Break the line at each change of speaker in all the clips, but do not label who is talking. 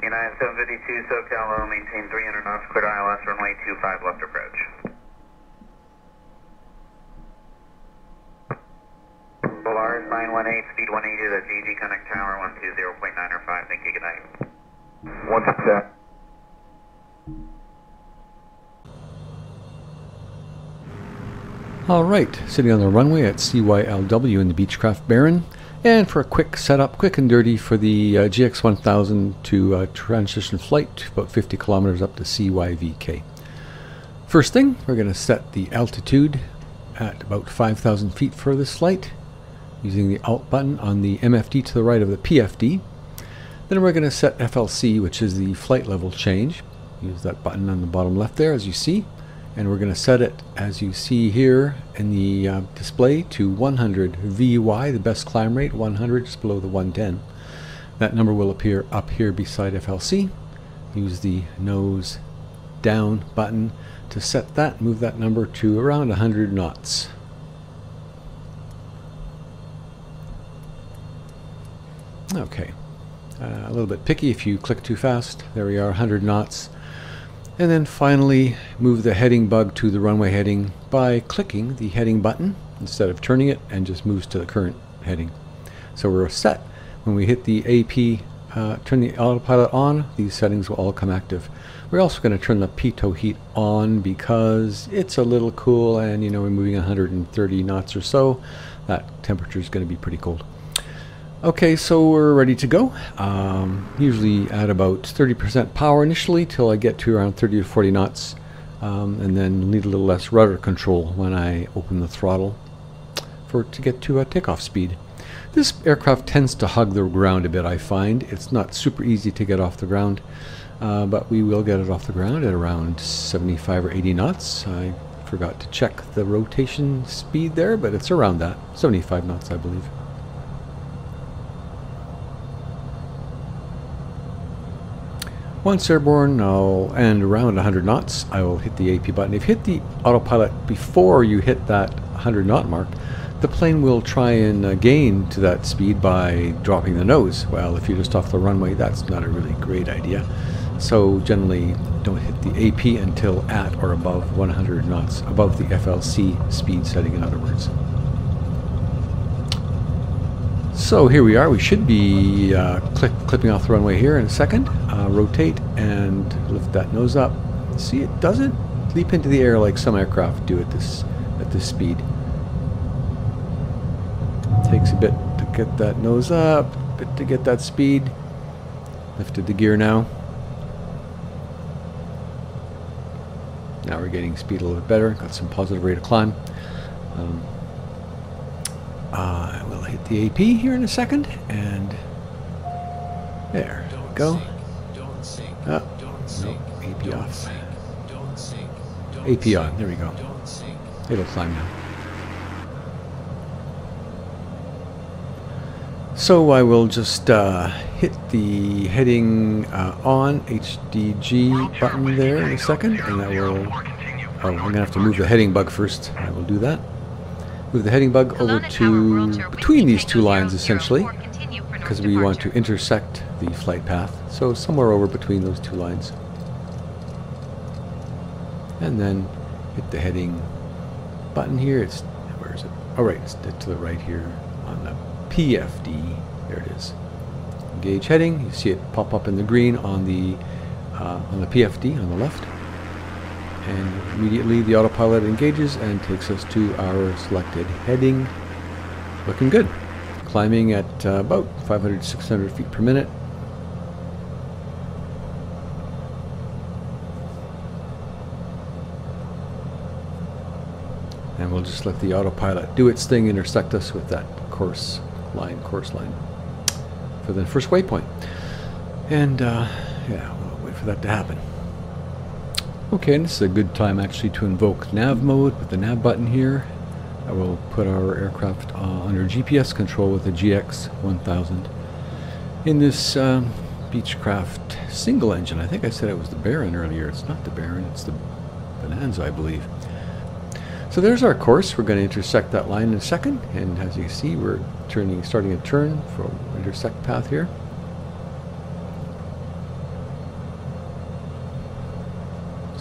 United 752 SoCal low, maintain 300 knots, clear ILS, runway 25 left approach. Polaris 918, speed 180 to GG Connect Tower, 120.905, thank you, good night. 127.
Alright, sitting on the runway at CYLW in the Beechcraft Baron, and for a quick setup, quick and dirty for the Gx1000 to transition flight about 50 kilometers up to CYVK. First thing, we're going to set the altitude at about 5,000 feet for this flight using the Alt button on the MFD to the right of the PFD. Then we're going to set FLC, which is the flight level change. Use that button on the bottom left there, as you see. And we're going to set it, as you see here in the display, to 100 VY, the best climb rate, 100, just below the 110. That number will appear up here beside FLC. Use the nose down button to set that, move that number to around 100 knots. Okay, a little bit picky if you click too fast. There we are, 100 knots. And then finally move the heading bug to the runway heading by clicking the heading button instead of turning it, and just moves to the current heading. So we're set. When we hit the AP, turn the autopilot on, these settings will all come active. We're also going to turn the pitot heat on because it's a little cool, and you know, we're moving 130 knots or so. That temperature is going to be pretty cold. Okay, so we're ready to go. Usually at about 30% power initially till I get to around 30 to 40 knots, and then need a little less rudder control when I open the throttle to get to a takeoff speed. This aircraft tends to hug the ground a bit, I find. It's not super easy to get off the ground, but we will get it off the ground at around 75 or 80 knots. I forgot to check the rotation speed there, but it's around that, 75 knots I believe. Once airborne, and around 100 knots, I will hit the AP button. If you hit the autopilot before you hit that 100 knot mark, the plane will try and gain to that speed by dropping the nose. Well, if you're just off the runway, that's not a really great idea. So generally, don't hit the AP until at or above 100 knots, above the FLC speed setting, in other words. So here we are. We should be clipping off the runway here in a second. Rotate and lift that nose up. See, it doesn't leap into the air like some aircraft do at this speed. Takes a bit to get that nose up, a bit to get that speed. Lifted the gear now. Now we're getting speed a little bit better. Got some positive rate of climb. I will hit the AP here in a second, and there we go. No, AP off. AP on, there we go. It'll climb now. So I will just hit the heading on HDG button there in a second, and that will, I'm going to have to move the heading bug first. I will do that. Move the heading bug over to between these two lines essentially, because we want to intersect the flight path. So somewhere over between those two lines. And then hit the heading button here. It's, where is it? Oh right, it's to the right here on the PFD. There it is. Engage heading. You see it pop up in the green on the PFD on the left. And immediately the autopilot engages and takes us to our selected heading. Looking good. Climbing at about 500 to 600 feet per minute. And we'll just let the autopilot do its thing, intersect us with that course line for the first waypoint. And yeah, we'll wait for that to happen. Okay, and this is a good time actually to invoke nav mode with the nav button here. I will put our aircraft under GPS control with the Gx1000. In this Beechcraft single engine, I think I said it was the Baron earlier. It's not the Baron, it's the Bonanza, I believe. So there's our course. We're going to intersect that line in a second, and as you see, we're starting a turn from intersect path here.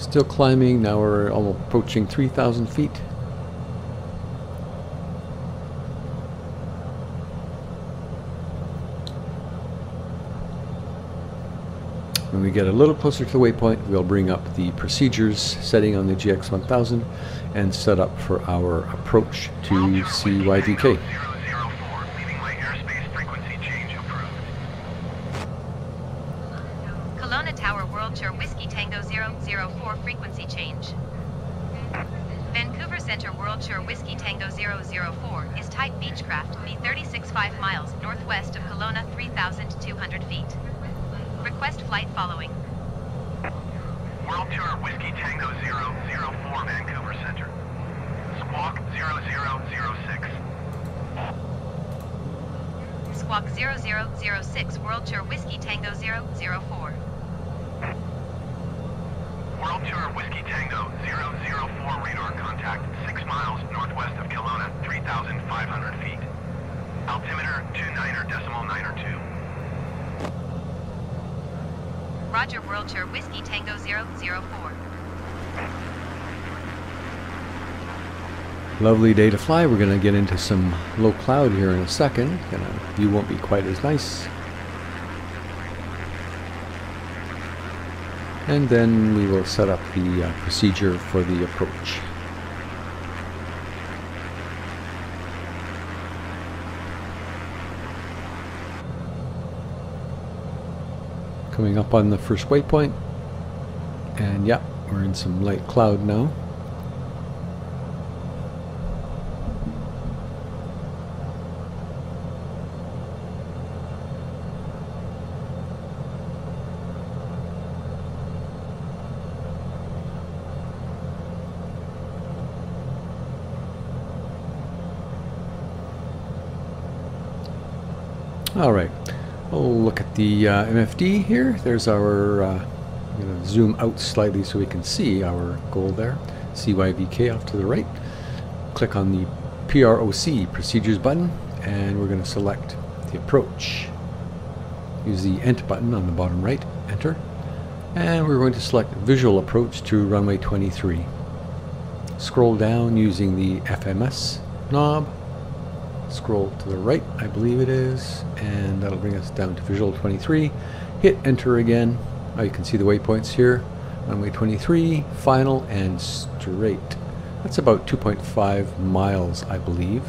Still climbing. Now we're almost approaching 3,000 feet. When we get a little closer to the waypoint, we'll bring up the procedures setting on the Gx1000 and set up for our approach to CYVK.
Kelowna Tower World Tour Whiskey Tango 004 frequency change. Vancouver Centre World Tour Whiskey Tango 004 is type Beechcraft, V36.5 miles northwest of Kelowna, 3,200 feet. Request flight following.
World Tour Whiskey Tango 004 Vancouver Centre. Squawk 0006.
Squawk 0006 World Tour Whiskey Tango 004.
World Tour Whiskey Tango 004 radar contact 6 miles northwest of Kelowna, 3,500 feet. Altimeter 29.902.
Roger, World Tour Whiskey Tango 004.
Lovely day to fly. We're going to get into some low cloud here in a second. View won't be quite as nice. And then we will set up the procedure for the approach. Coming up on the first waypoint, and yeah, we're in some light cloud now. All right. We'll look at the MFD here. There's our, I'm going to zoom out slightly so we can see our goal there. CYVK off to the right. Click on the PROC procedures button, and we're going to select the approach. Use the Ent button on the bottom right, enter. And we're going to select visual approach to runway 23. Scroll down using the FMS knob. Scroll to the right, I believe it is, and that'll bring us down to visual 23. Hit enter again. Now you can see the waypoints here. Runway 23, final and straight. That's about 2.5 miles, I believe.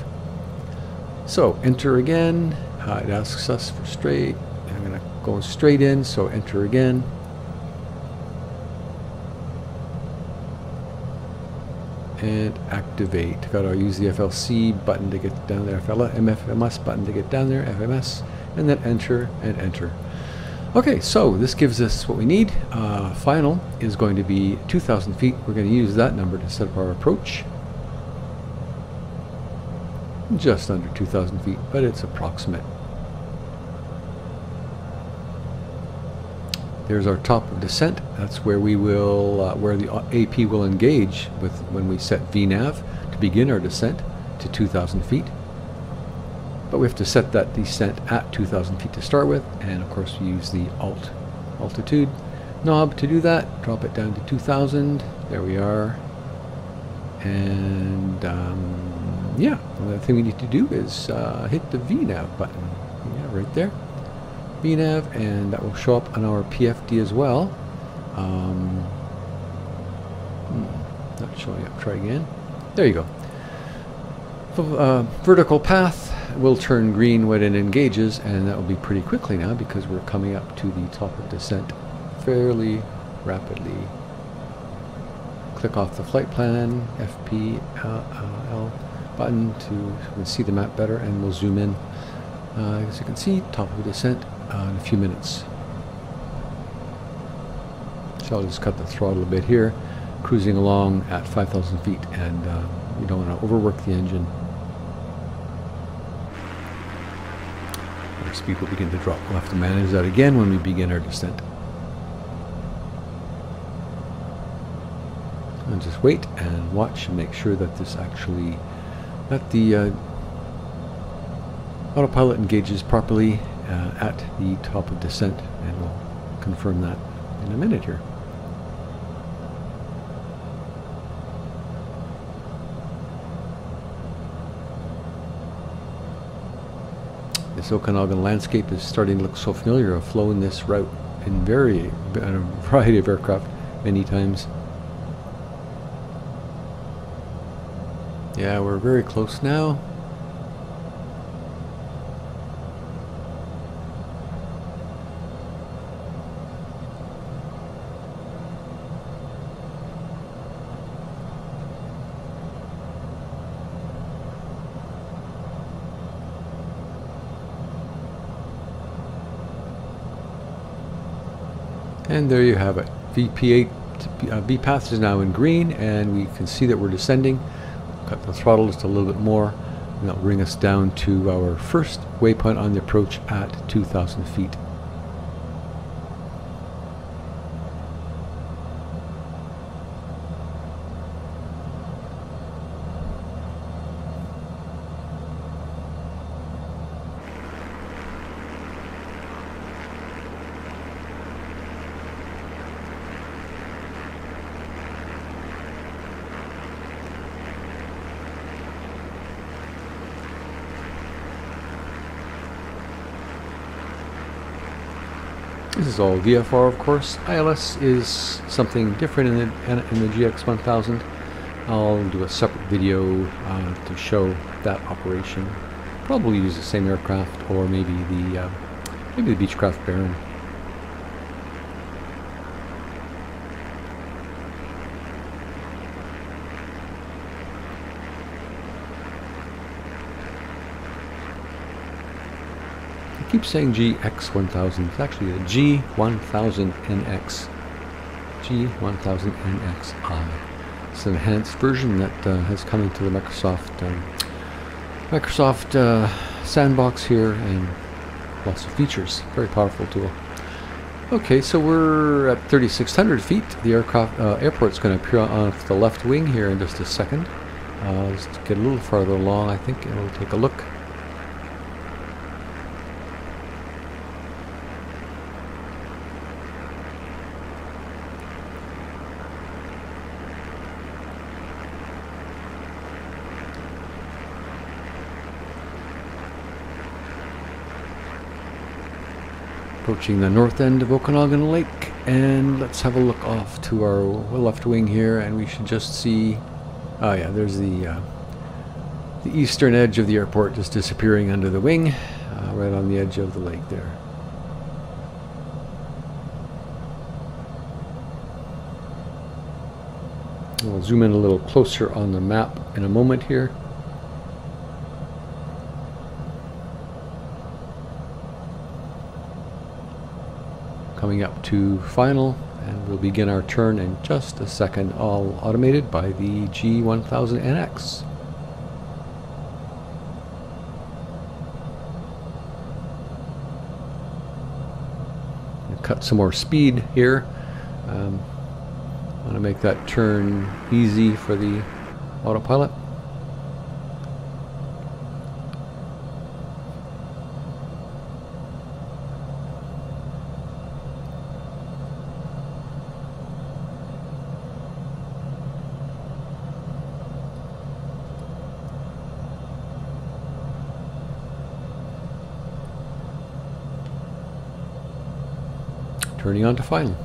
So enter again. It asks us for straight. I'm going to go straight in, so enter again. And activate. Got to use the FLC button to get down there, FMS button to get down there, FMS, and then enter and enter. Okay, so this gives us what we need. Final is going to be 2,000 feet. We're going to use that number to set up our approach. Just under 2,000 feet, but it's approximate. There's our top of descent. That's where we will, where the AP will engage with when we set VNAV to begin our descent to 2,000 feet. But we have to set that descent at 2,000 feet to start with, and of course we use the altitude knob to do that. Drop it down to 2,000. There we are. And yeah, the thing we need to do is hit the VNAV button. Yeah, right there. VNAV, and that will show up on our PFD as well. Not showing up. Try again. There you go. Vertical path will turn green when it engages, and that will be pretty quickly now because we're coming up to the top of descent fairly rapidly. Click off the flight plan, FPL button to see the map better, and we'll zoom in. As you can see, top of descent in a few minutes. So I'll just cut the throttle a bit here, cruising along at 5,000 feet, and we don't want to overwork the engine. Our speed will begin to drop. We'll have to manage that again when we begin our descent. And just wait and watch and make sure that this actually, that the autopilot engages properly at the top of descent, and we'll confirm that in a minute here. This Okanagan landscape is starting to look so familiar. I've flown this route in a variety of aircraft many times. Yeah, we're very close now. And there you have it. V path is now in green, and we can see that we're descending. Cut the throttle just a little bit more, and that'll bring us down to our first waypoint on the approach at 2,000 feet. This is all VFR, of course. ILS is something different in the Gx1000. I'll do a separate video to show that operation. Probably use the same aircraft, or maybe the Beechcraft Baron. I keep saying Gx1000. It's actually a G1000 NX. G1000 NXi. It's an enhanced version that has come into the Microsoft sandbox here, and lots of features. Very powerful tool. Okay, so we're at 3,600 feet. The airport's going to appear off the left wing here in just a second. Let's get a little farther along, I think, and we'll take a look. Approaching the north end of Okanagan Lake, and let's have a look off to our left wing here, and we should just see, oh yeah, there's the eastern edge of the airport just disappearing under the wing, right on the edge of the lake there. We'll zoom in a little closer on the map in a moment here. Coming up to final, and we'll begin our turn in just a second, all automated by the G1000 NX. Cut some more speed here. Want to make that turn easy for the autopilot. Turning on to final.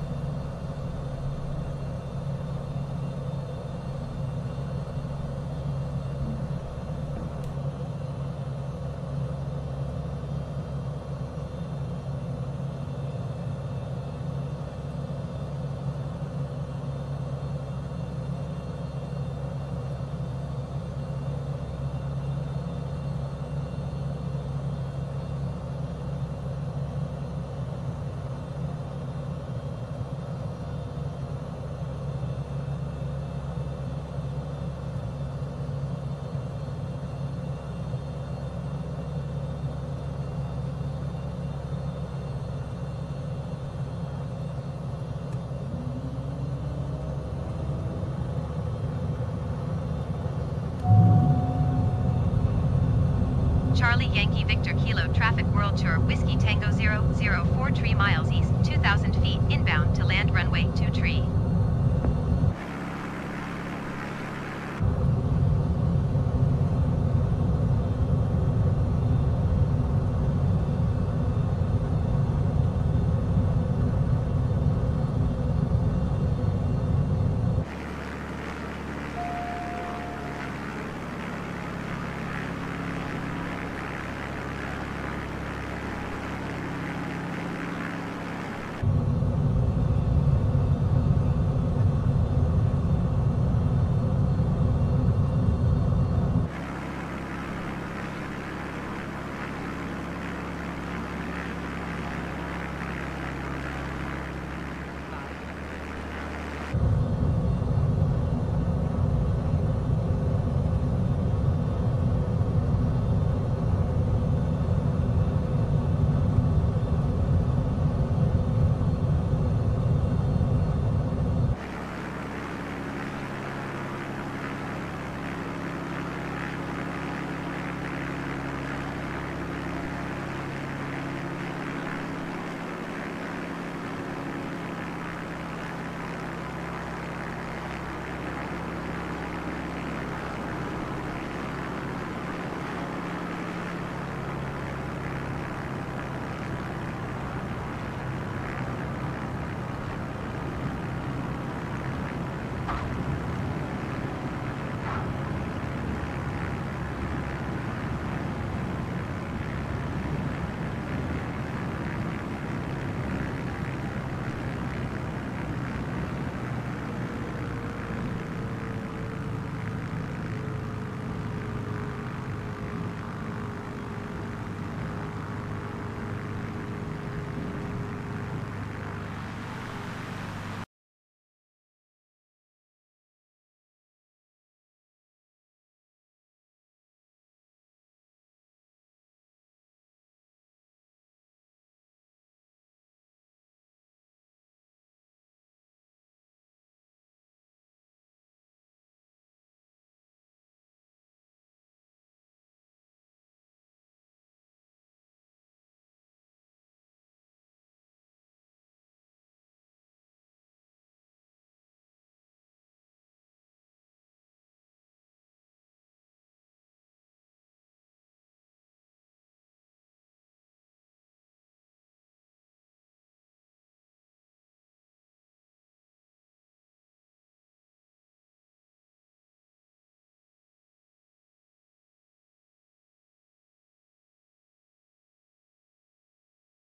Charlie Yankee Victor Kilo Traffic World Tour Whiskey Tango 004 3 miles east, 2,000